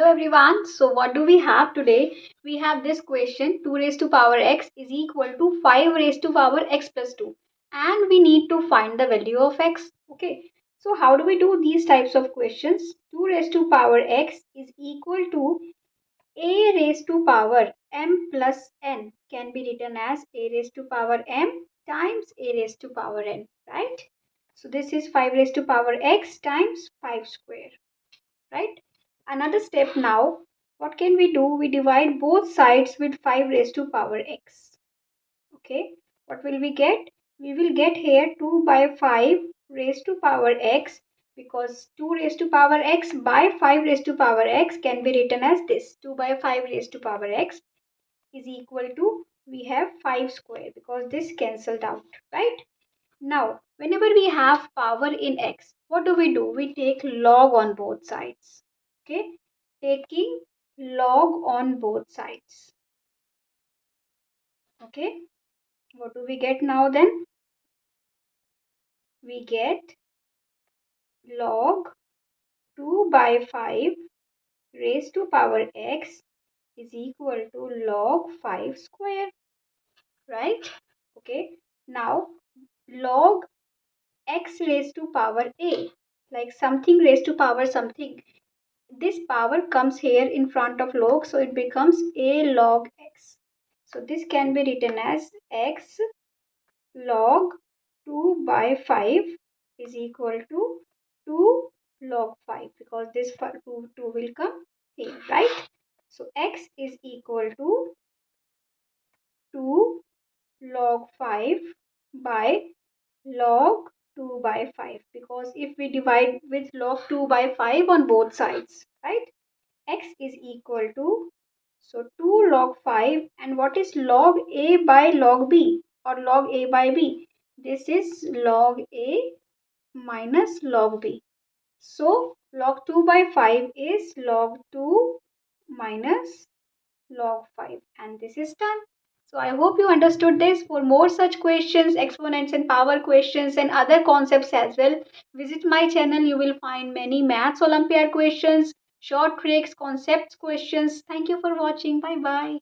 Hello everyone. So what do we have today? We have this question 2 raised to power x is equal to 5 raised to power x plus 2 and we need to find the value of x. Okay. So how do we do these types of questions? 2 raised to power x is equal to a raised to power m plus n can be written as a raised to power m times a raised to power n, right? So this is 5 raised to power x times 5 square, right? Another step now, what can we do? We divide both sides with 5 raised to power x. Okay, what will we get? We will get here 2 by 5 raised to power x, because 2 raised to power x by 5 raised to power x can be written as this. 2 by 5 raised to power x is equal to, we have 5 square because this cancelled out, right? Now, whenever we have power in x, what do? We take log on both sides. Okay, taking log on both sides. Okay, what do we get now then? We get log 2 by 5 raised to power x is equal to log 5 square, right? Okay, now log x raised to power a, like something raised to power something, this power comes here in front of log, so it becomes a log x. So this can be written as x log 2 by 5 is equal to 2 log 5, because this 2 will come here, right? So x is equal to 2 log 5 by log 2 by 5, because if we divide with log 2 by 5 on both sides, right, x is equal to, so 2 log 5, and what is log a by log b or log a by b? This is log a minus log b. So log 2 by 5 is log 2 minus log 5, and this is done. So I hope you understood this. For more such questions, exponents and power questions and other concepts as well, visit my channel. You will find many Maths Olympiad questions, short tricks, concepts questions. Thank you for watching. Bye bye.